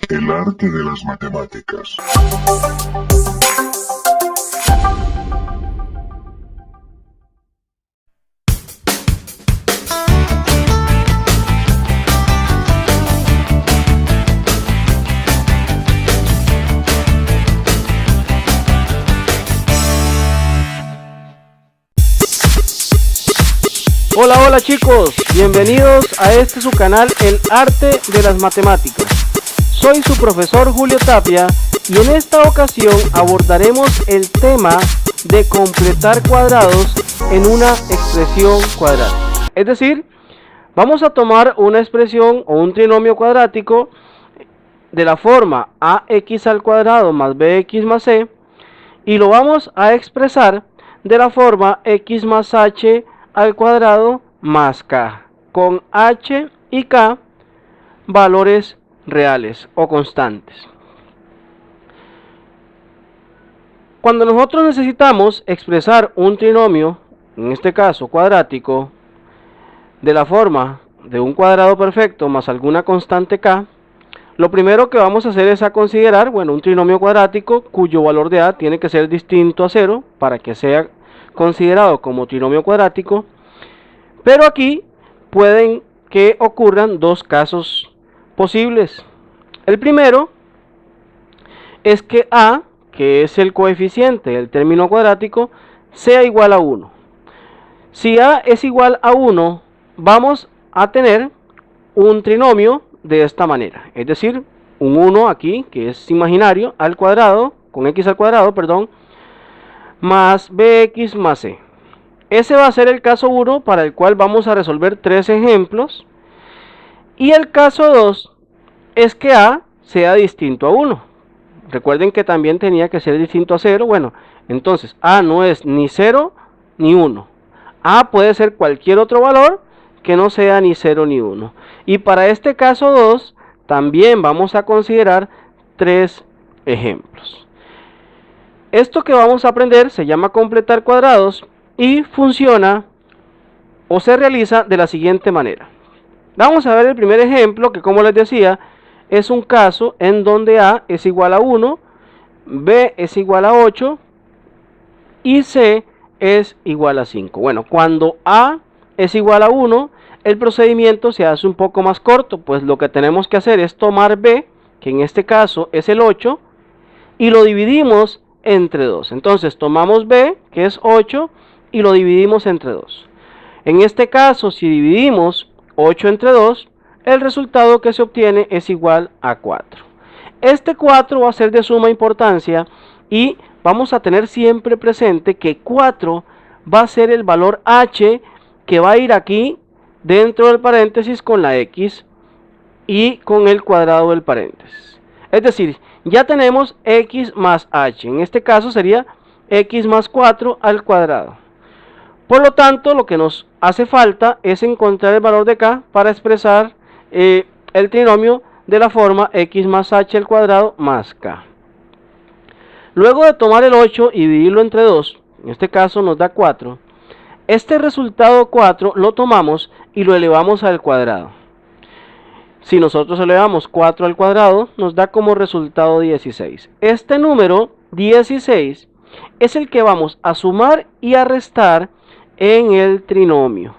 El arte de las matemáticas. Hola chicos, bienvenidos a este su canal El Arte de las Matemáticas. Soy su profesor Julio Tapia y en esta ocasión abordaremos el tema de completar cuadrados en una expresión cuadrática. Es decir, vamos a tomar una expresión o un trinomio cuadrático de la forma ax al cuadrado más bx más c y lo vamos a expresar de la forma x más h al cuadrado más k, con h y k valores reales o constantes. Cuando nosotros necesitamos expresar un trinomio, en este caso cuadrático, de la forma de un cuadrado perfecto más alguna constante k, lo primero que vamos a hacer es considerar, un trinomio cuadrático cuyo valor de a tiene que ser distinto a 0 para que sea considerado como trinomio cuadrático. Pero aquí pueden que ocurran dos casos posibles. El primero es que a, que es el coeficiente del término cuadrático, sea igual a 1. Si a es igual a 1, vamos a tener un trinomio de esta manera, es decir, un 1 aquí, que es imaginario, al cuadrado, con x al cuadrado, perdón, más bx más c. Ese va a ser el caso 1 para el cual vamos a resolver 3 ejemplos. Y el caso 2 es que a sea distinto a 1. Recuerden que también tenía que ser distinto a 0. Bueno, entonces a no es ni 0 ni 1. A puede ser cualquier otro valor que no sea ni 0 ni 1. Y para este caso 2 también vamos a considerar 3 ejemplos. Esto que vamos a aprender se llama completar cuadrados y funciona o se realiza de la siguiente manera. Vamos a ver el primer ejemplo, que como les decía, es un caso en donde a es igual a 1, b es igual a 8 y c es igual a 5. Bueno, cuando a es igual a 1, el procedimiento se hace un poco más corto, pues lo que tenemos que hacer es tomar b, que en este caso es el 8, y lo dividimos entre 2. Entonces tomamos b, que es 8, y lo dividimos entre 2. En este caso, si dividimos 8 entre 2, el resultado que se obtiene es igual a 4. Este 4 va a ser de suma importancia y vamos a tener siempre presente que 4 va a ser el valor h que va a ir aquí dentro del paréntesis con la x y con el cuadrado del paréntesis. Es decir, ya tenemos x más h. En este caso sería x más 4 al cuadrado. Por lo tanto, lo que nos hace falta es encontrar el valor de k para expresar el trinomio de la forma x más h al cuadrado más k. Luego de tomar el 8 y dividirlo entre 2, en este caso nos da 4, este resultado 4 lo tomamos y lo elevamos al cuadrado. Si nosotros elevamos 4 al cuadrado, nos da como resultado 16. Este número 16 es el que vamos a sumar y a restar en el trinomio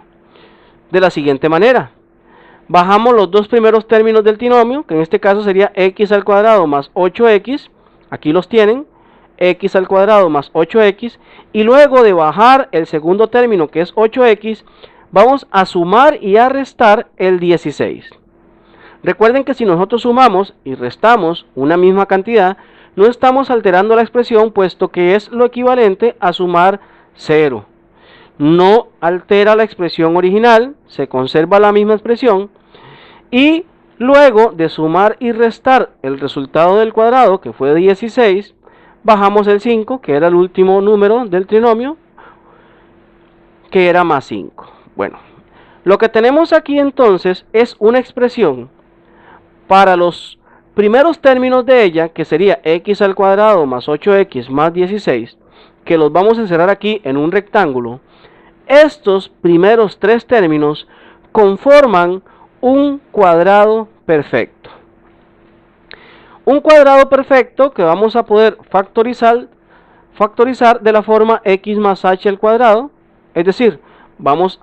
de la siguiente manera. Bajamos los dos primeros términos del trinomio, que en este caso sería x al cuadrado más 8x, aquí los tienen, x al cuadrado más 8x, y luego de bajar el segundo término, que es 8x, vamos a sumar y a restar el 16. Recuerden que si nosotros sumamos y restamos una misma cantidad, no estamos alterando la expresión, puesto que es lo equivalente a sumar 0. No altera la expresión original, se conserva la misma expresión, y luego de sumar y restar el resultado del cuadrado, que fue 16, bajamos el 5, que era el último número del trinomio, que era más 5. Bueno, lo que tenemos aquí entonces es una expresión para los primeros términos de ella, que sería x al cuadrado más 8x más 16, que los vamos a encerrar aquí en un rectángulo. Estos primeros tres términos conforman un cuadrado perfecto. Un cuadrado perfecto que vamos a poder factorizar de la forma x más h al cuadrado, es decir, vamos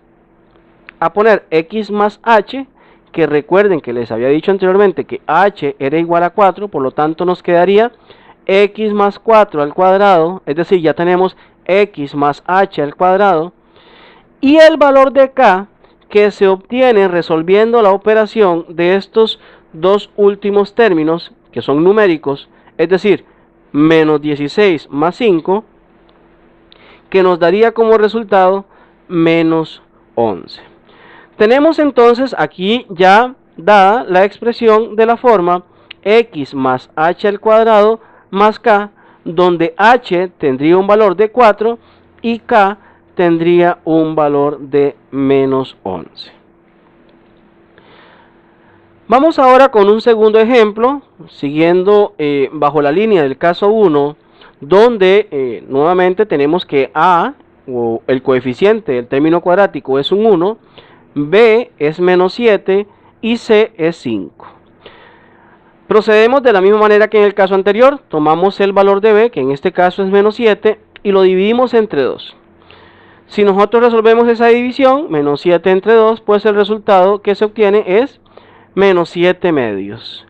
a poner x más h, que recuerden que les había dicho anteriormente que h era igual a 4, por lo tanto nos quedaría x más 4 al cuadrado, es decir, ya tenemos x más h al cuadrado, y el valor de k que se obtiene resolviendo la operación de estos dos últimos términos, que son numéricos, es decir, menos 16 más 5, que nos daría como resultado menos 11. Tenemos entonces aquí ya dada la expresión de la forma x más h al cuadrado más k, donde h tendría un valor de 4 y k tendría un valor de menos 11. Vamos ahora con un segundo ejemplo, siguiendo bajo la línea del caso 1, donde nuevamente tenemos que a, o el coeficiente del término cuadrático, es un 1, b es menos 7 y c es 5. Procedemos de la misma manera que en el caso anterior, tomamos el valor de b, que en este caso es menos 7, y lo dividimos entre 2. Si nosotros resolvemos esa división, menos 7 entre 2, pues el resultado que se obtiene es menos 7 medios.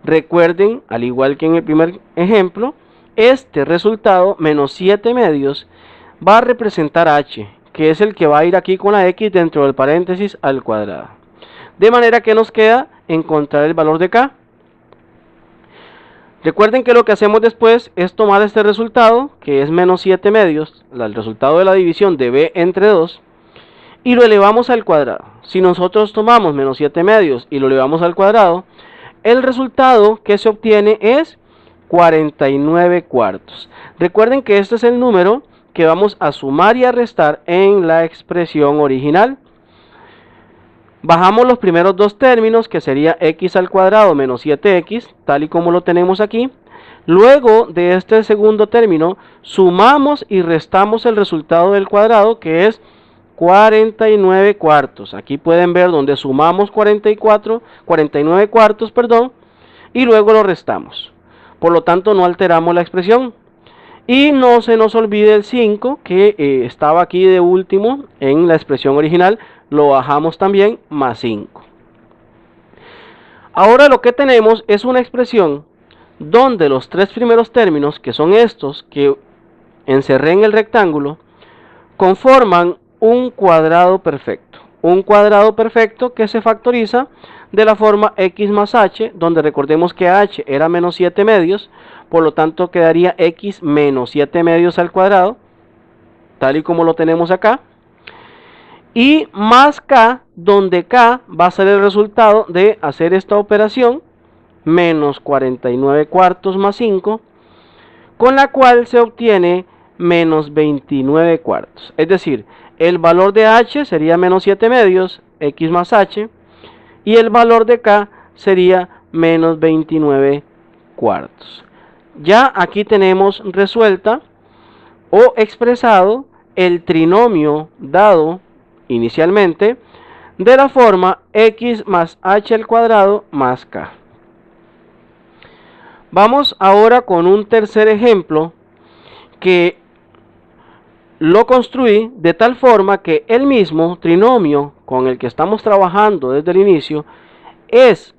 Recuerden, al igual que en el primer ejemplo, este resultado, menos 7 medios, va a representar h, que es el que va a ir aquí con la x dentro del paréntesis al cuadrado. De manera que nos queda encontrar el valor de k. Recuerden que lo que hacemos después es tomar este resultado, que es menos 7 medios, el resultado de la división de b entre 2, y lo elevamos al cuadrado. Si nosotros tomamos menos 7 medios y lo elevamos al cuadrado, el resultado que se obtiene es 49 cuartos. Recuerden que este es el número que vamos a sumar y a restar en la expresión original. Bajamos los primeros dos términos, que sería x al cuadrado menos 7x, tal y como lo tenemos aquí. Luego de este segundo término, sumamos y restamos el resultado del cuadrado, que es 49 cuartos. Aquí pueden ver donde sumamos 49 cuartos, y luego lo restamos. Por lo tanto, no alteramos la expresión. Y no se nos olvide el 5, que estaba aquí de último en la expresión original. Lo bajamos también, más 5. Ahora lo que tenemos es una expresión donde los tres primeros términos, que son estos que encerré en el rectángulo, conforman un cuadrado perfecto. Un cuadrado perfecto que se factoriza de la forma x más h, donde recordemos que h era menos 7 medios, por lo tanto quedaría x menos 7 medios al cuadrado, tal y como lo tenemos acá. Y más k, donde k va a ser el resultado de hacer esta operación, menos 49 cuartos más 5, con la cual se obtiene menos 29 cuartos. Es decir, el valor de h sería menos 7 medios, x más h, y el valor de k sería menos 29 cuartos. Ya aquí tenemos resuelta o expresado el trinomio dado inicialmente de la forma x más h al cuadrado más k. Vamos ahora con un tercer ejemplo que lo construí de tal forma que el mismo trinomio con el que estamos trabajando desde el inicio es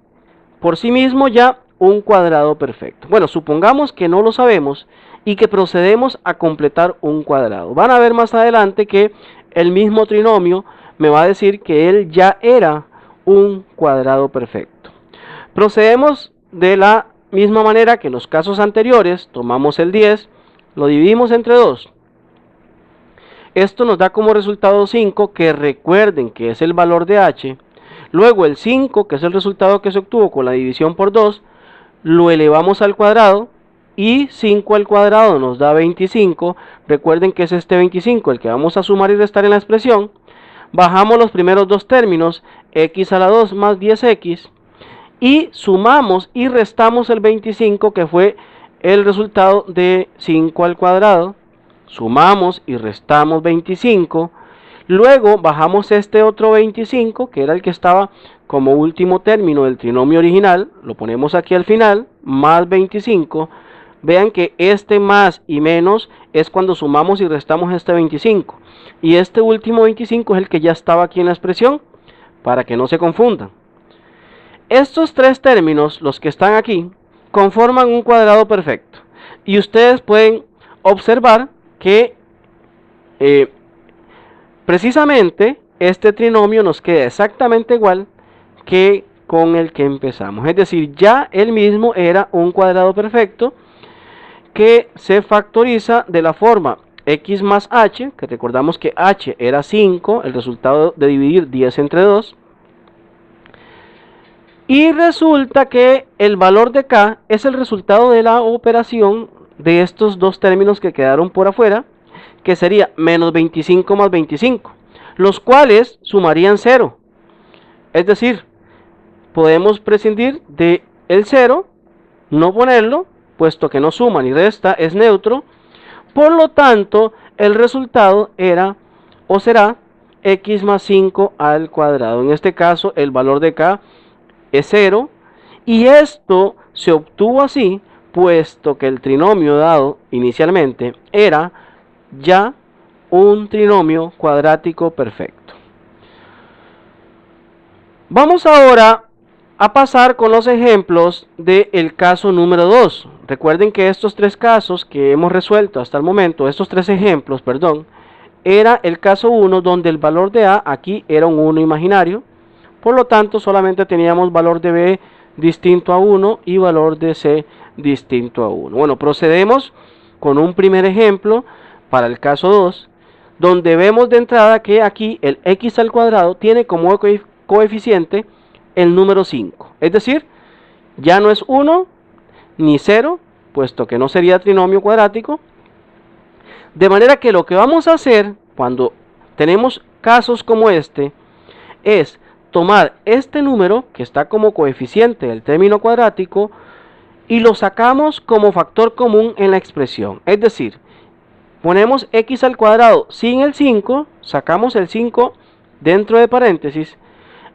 por sí mismo ya un cuadrado perfecto. Bueno, supongamos que no lo sabemos y que procedemos a completar un cuadrado. Van a ver más adelante que el mismo trinomio me va a decir que él ya era un cuadrado perfecto. Procedemos de la misma manera que en los casos anteriores. Tomamos el 10, lo dividimos entre 2. Esto nos da como resultado 5, que recuerden que es el valor de h. Luego el 5, que es el resultado que se obtuvo con la división por 2, lo elevamos al cuadrado, y 5 al cuadrado nos da 25. Recuerden que es este 25 el que vamos a sumar y restar en la expresión. Bajamos los primeros dos términos, x a la 2 más 10x, y sumamos y restamos el 25, que fue el resultado de 5 al cuadrado. Sumamos y restamos 25. Luego bajamos este otro 25, que era el que estaba como último término del trinomio original, lo ponemos aquí al final, más 25, vean que este más y menos es cuando sumamos y restamos este 25, y este último 25 es el que ya estaba aquí en la expresión, para que no se confundan. Estos tres términos, los que están aquí, conforman un cuadrado perfecto, y ustedes pueden observar que precisamente este trinomio nos queda exactamente igual que con el que empezamos, es decir, ya él mismo era un cuadrado perfecto que se factoriza de la forma x más h, que recordamos que h era 5, el resultado de dividir 10 entre 2, y resulta que el valor de k es el resultado de la operación de estos dos términos que quedaron por afuera, que sería menos 25 más 25, los cuales sumarían 0, es decir, podemos prescindir de el 0, no ponerlo, puesto que no suma ni resta, es neutro. Por lo tanto, el resultado era o será x más 5 al cuadrado. En este caso, el valor de k es 0. Y esto se obtuvo así, puesto que el trinomio dado inicialmente era ya un trinomio cuadrático perfecto. Vamos ahora a pasar con los ejemplos del caso número 2. Recuerden que estos tres casos que hemos resuelto hasta el momento, estos tres ejemplos, perdón, era el caso 1 donde el valor de A aquí era un 1 imaginario, por lo tanto solamente teníamos valor de B distinto a 1 y valor de C distinto a 1. Bueno, procedemos con un primer ejemplo para el caso 2, donde vemos de entrada que aquí el x al cuadrado tiene como coeficiente el número 5, es decir, ya no es 1 ni 0, puesto que no sería trinomio cuadrático, de manera que lo que vamos a hacer cuando tenemos casos como este es tomar este número que está como coeficiente del término cuadrático y lo sacamos como factor común en la expresión, es decir, ponemos x al cuadrado sin el 5, sacamos el 5 dentro de paréntesis,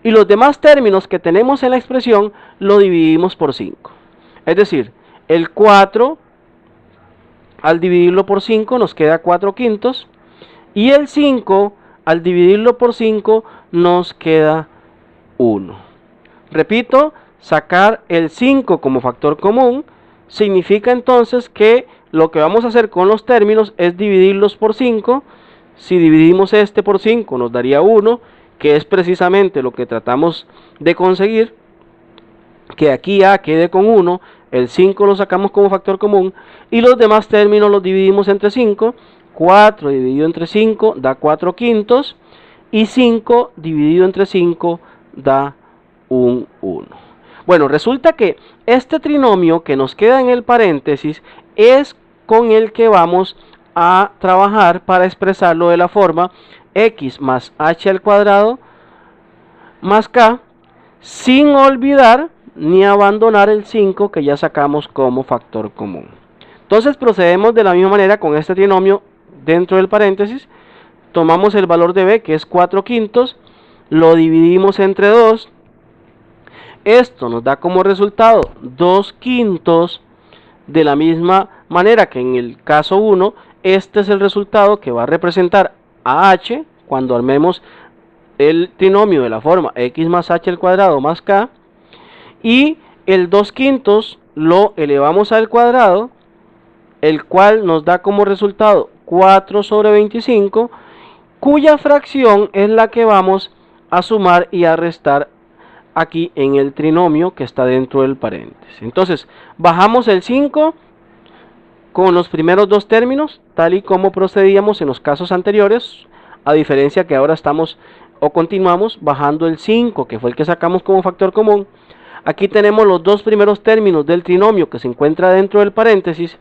y los demás términos que tenemos en la expresión lo dividimos por 5. Es decir, el 4 al dividirlo por 5 nos queda 4 quintos, y el 5 al dividirlo por 5 nos queda 1. Repito, sacar el 5 como factor común significa entonces que lo que vamos a hacer con los términos es dividirlos por 5. Si dividimos este por 5 nos daría 1, que es precisamente lo que tratamos de conseguir, que aquí A quede con 1, el 5 lo sacamos como factor común y los demás términos los dividimos entre 5, 4 dividido entre 5 da 4 quintos y 5 dividido entre 5 da un 1. Bueno, resulta que este trinomio que nos queda en el paréntesis es con el que vamos a trabajar para expresarlo de la forma x más h al cuadrado más k, sin olvidar ni abandonar el 5 que ya sacamos como factor común. Entonces procedemos de la misma manera con este trinomio dentro del paréntesis. Tomamos el valor de b, que es 4 quintos, lo dividimos entre 2. Esto nos da como resultado 2 quintos, de la misma manera que en el caso 1, este es el resultado que va a representar a h cuando armemos el trinomio de la forma x más h al cuadrado más k, y el 2 quintos lo elevamos al cuadrado, el cual nos da como resultado 4 sobre 25, cuya fracción es la que vamos a sumar y a restar aquí en el trinomio que está dentro del paréntesis. Entonces bajamos el 5 con los primeros dos términos, tal y como procedíamos en los casos anteriores, a diferencia que ahora estamos o continuamos bajando el 5, que fue el que sacamos como factor común. Aquí tenemos los dos primeros términos del trinomio que se encuentra dentro del paréntesis,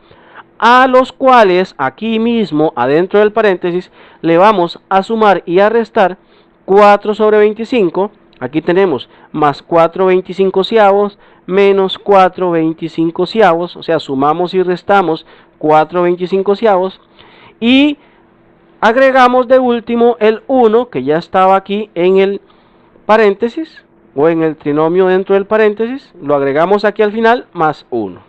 a los cuales aquí mismo adentro del paréntesis le vamos a sumar y a restar 4 sobre 25. Aquí tenemos más 4 25avos menos 4 25avos, o sea, sumamos y restamos 4 25avos y agregamos de último el 1 que ya estaba aquí en el paréntesis, o en el trinomio dentro del paréntesis, lo agregamos aquí al final, más 1.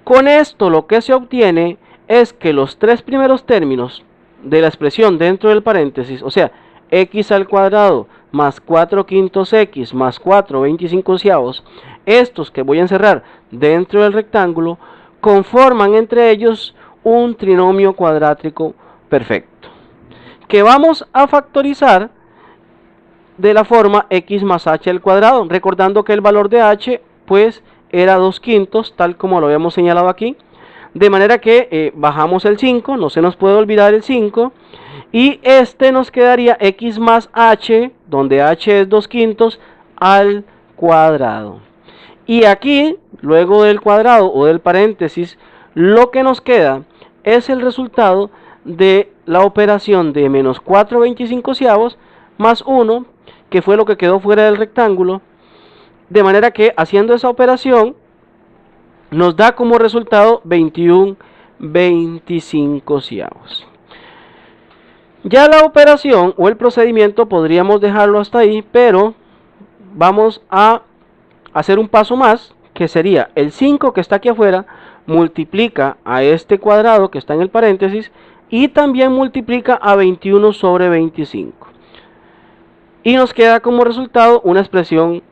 Con esto lo que se obtiene es que los tres primeros términos de la expresión dentro del paréntesis, o sea, x al cuadrado más 4 quintos x más 4 25, estos que voy a encerrar dentro del rectángulo, conforman entre ellos un trinomio cuadrático perfecto, que vamos a factorizar de la forma x más h al cuadrado, recordando que el valor de h pues era 2 quintos, tal como lo habíamos señalado aquí, de manera que bajamos el 5, no se nos puede olvidar el 5, y este nos quedaría x más h, donde h es 2 quintos, al cuadrado. Y aquí, luego del cuadrado o del paréntesis, lo que nos queda es el resultado de la operación de menos 4 25 más 1, que fue lo que quedó fuera del rectángulo, de manera que haciendo esa operación nos da como resultado 21 25. Ya la operación o el procedimiento podríamos dejarlo hasta ahí, pero vamos a hacer un paso más, que sería el 5 que está aquí afuera multiplica a este cuadrado que está en el paréntesis y también multiplica a 21 sobre 25. Y nos queda como resultado una expresión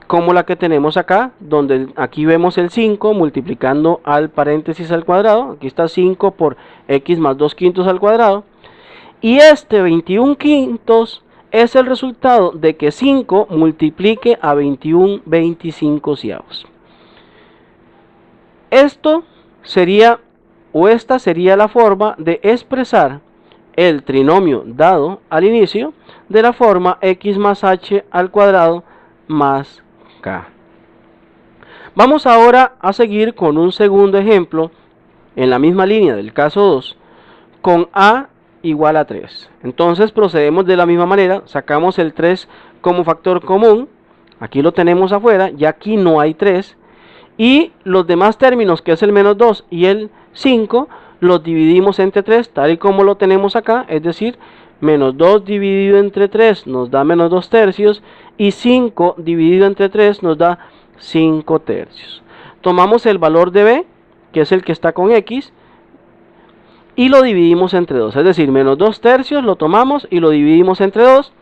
como la que tenemos acá, donde aquí vemos el 5 multiplicando al paréntesis al cuadrado. Aquí está 5 por x más 2 quintos al cuadrado. Y este 21 quintos es el resultado de que 5 multiplique a 21 25. Esto sería, o esta sería la forma de expresar el trinomio dado al inicio de la forma x más h al cuadrado más k. Vamos ahora a seguir con un segundo ejemplo en la misma línea del caso 2 con a igual a 3. Entonces procedemos de la misma manera, sacamos el 3 como factor común, aquí lo tenemos afuera, ya aquí no hay 3, y los demás términos, que es el menos 2 y el 5, los dividimos entre 3, tal y como lo tenemos acá, es decir, menos 2 dividido entre 3 nos da menos 2 tercios, y 5 dividido entre 3 nos da 5 tercios. Tomamos el valor de b, que es el que está con x, y lo dividimos entre 2, es decir, menos 2 tercios lo tomamos y lo dividimos entre 2.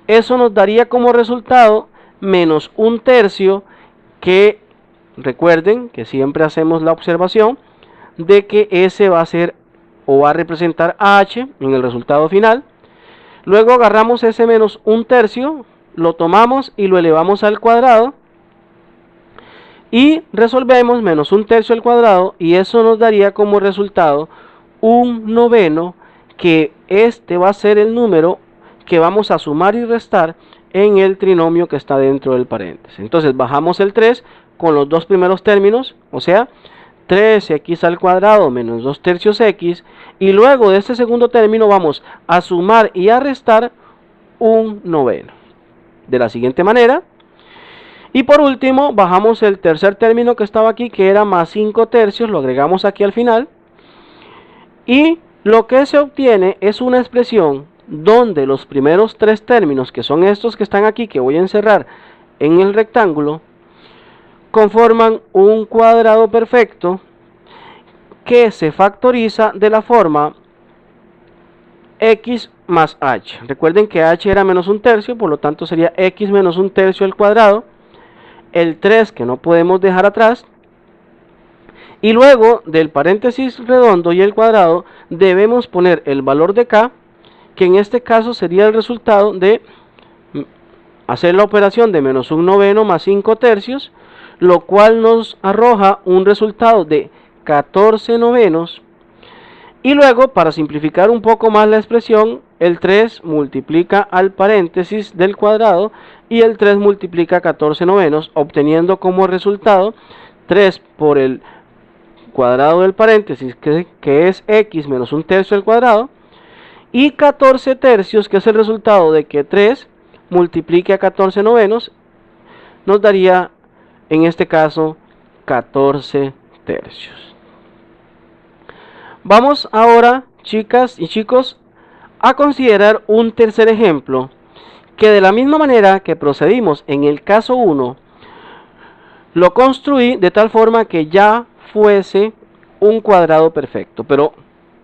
Eso nos daría como resultado menos 1 tercio, que recuerden que siempre hacemos la observación de que ese va a ser o va a representar a h en el resultado final. Luego agarramos ese menos 1 tercio, lo tomamos y lo elevamos al cuadrado y resolvemos menos 1 tercio al cuadrado, y eso nos daría como resultado un noveno, que este va a ser el número que vamos a sumar y restar en el trinomio que está dentro del paréntesis. Entonces bajamos el 3 con los dos primeros términos, o sea, 3x al cuadrado menos 2 tercios x, y luego de este segundo término vamos a sumar y a restar un noveno, de la siguiente manera. Y por último bajamos el tercer término que estaba aquí, que era más 5 tercios, lo agregamos aquí al final, y lo que se obtiene es una expresión donde los primeros tres términos, que son estos que están aquí, que voy a encerrar en el rectángulo, conforman un cuadrado perfecto que se factoriza de la forma x más h. Recuerden que h era menos 1 tercio, por lo tanto sería x menos 1 tercio al cuadrado, el 3 que no podemos dejar atrás, y luego del paréntesis redondo y el cuadrado debemos poner el valor de k, que en este caso sería el resultado de hacer la operación de menos 1 noveno más 5 tercios, lo cual nos arroja un resultado de 14 novenos. Y luego, para simplificar un poco más la expresión, el 3 multiplica al paréntesis del cuadrado y el 3 multiplica 14 novenos, obteniendo como resultado 3 por el cuadrado del paréntesis, que es x menos 1 tercio al cuadrado, y 14 tercios, que es el resultado de que 3 multiplique a 14 novenos, nos daría en este caso 14 tercios. Vamos ahora, chicas y chicos, a considerar un tercer ejemplo, que de la misma manera que procedimos en el caso 1, lo construí de tal forma que ya fuese un cuadrado perfecto. Pero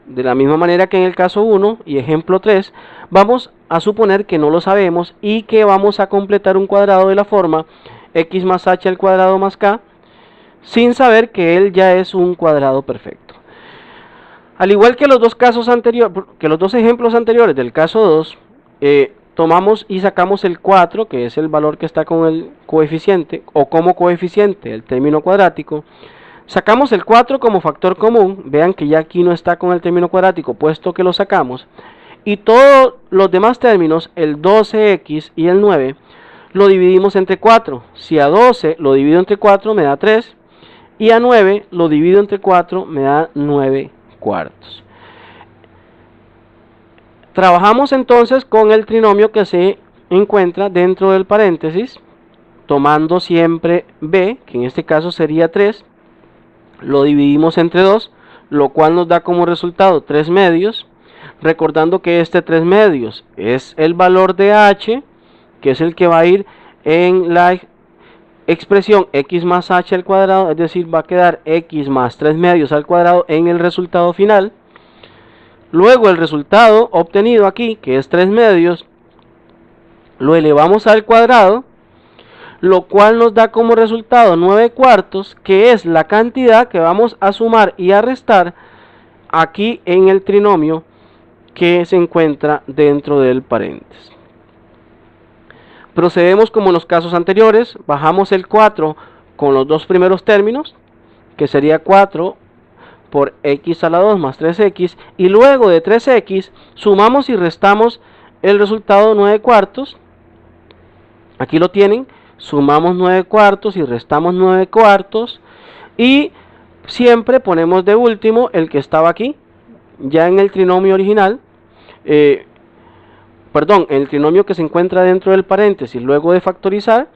de la misma manera que en el caso 1 y ejemplo 3, vamos a suponer que no lo sabemos y que vamos a completar un cuadrado de la forma x más h al cuadrado más k, sin saber que él ya es un cuadrado perfecto. Al igual que los dos casos anteriores, que los dos ejemplos anteriores del caso 2, tomamos y sacamos el 4, que es el valor que está con el coeficiente, o como coeficiente, el término cuadrático. Sacamos el 4 como factor común, vean que ya aquí no está con el término cuadrático, puesto que lo sacamos. Y todos los demás términos, el 12x y el 9, lo dividimos entre 4. Si a 12 lo divido entre 4 me da 3, y a 9 lo divido entre 4 me da 9 cuartos. Trabajamos entonces con el trinomio que se encuentra dentro del paréntesis, tomando siempre b, que en este caso sería 3, lo dividimos entre 2, lo cual nos da como resultado 3 medios, recordando que este 3 medios es el valor de h, que es el que va a ir en la expresión x más h al cuadrado, es decir, va a quedar x más 3 medios al cuadrado en el resultado final. Luego el resultado obtenido aquí, que es 3 medios, lo elevamos al cuadrado, lo cual nos da como resultado 9 cuartos, que es la cantidad que vamos a sumar y a restar aquí en el trinomio que se encuentra dentro del paréntesis. Procedemos como en los casos anteriores, bajamos el 4 con los dos primeros términos, que sería 4 por x a la 2 más 3x, y luego de 3x sumamos y restamos el resultado 9 cuartos, aquí lo tienen, sumamos 9 cuartos y restamos 9 cuartos, y siempre ponemos de último el que estaba aquí, ya en el trinomio original, el trinomio que se encuentra dentro del paréntesis luego de factorizar,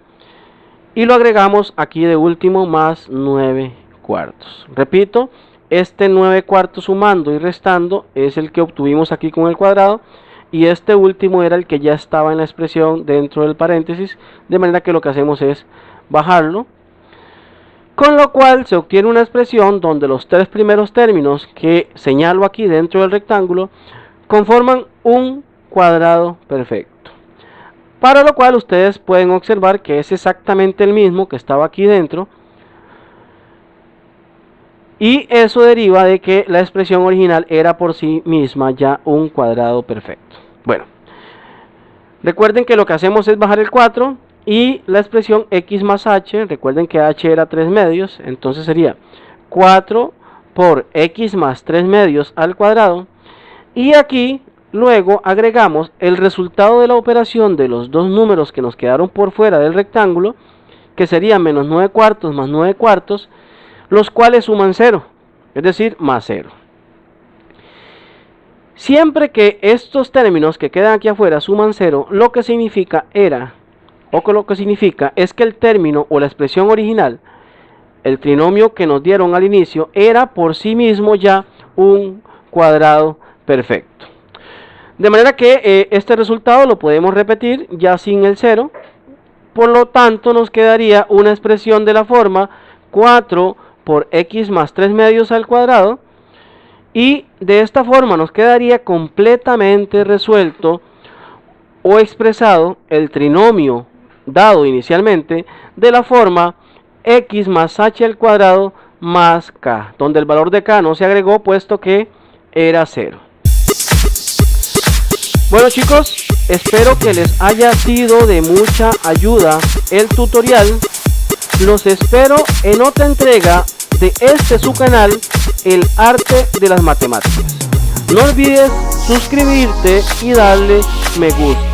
y lo agregamos aquí de último más 9 cuartos. Repito, este 9 cuartos sumando y restando es el que obtuvimos aquí con el cuadrado, y este último era el que ya estaba en la expresión dentro del paréntesis, de manera que lo que hacemos es bajarlo, con lo cual se obtiene una expresión donde los tres primeros términos que señalo aquí dentro del rectángulo conforman un cuadrado perfecto, para lo cual ustedes pueden observar que es exactamente el mismo que estaba aquí dentro, y eso deriva de que la expresión original era por sí misma ya un cuadrado perfecto. Bueno, recuerden que lo que hacemos es bajar el 4 y la expresión x más h, recuerden que h era 3 medios, entonces sería 4 por x más 3 medios al cuadrado, y aquí luego agregamos el resultado de la operación de los dos números que nos quedaron por fuera del rectángulo, que sería menos 9 cuartos más 9 cuartos, los cuales suman 0, es decir, más 0. Siempre que estos términos que quedan aquí afuera suman 0, lo que significa es que el término o la expresión original, el trinomio que nos dieron al inicio, era por sí mismo ya un cuadrado perfecto. De manera que este resultado lo podemos repetir ya sin el 0, por lo tanto nos quedaría una expresión de la forma 4 por x más 3 medios al cuadrado, y de esta forma nos quedaría completamente resuelto o expresado el trinomio dado inicialmente de la forma x más h al cuadrado más k, donde el valor de k no se agregó puesto que era 0. Bueno chicos, espero que les haya sido de mucha ayuda el tutorial. Los espero en otra entrega de su canal, El Arte de las Matemáticas. No olvides suscribirte y darle me gusta.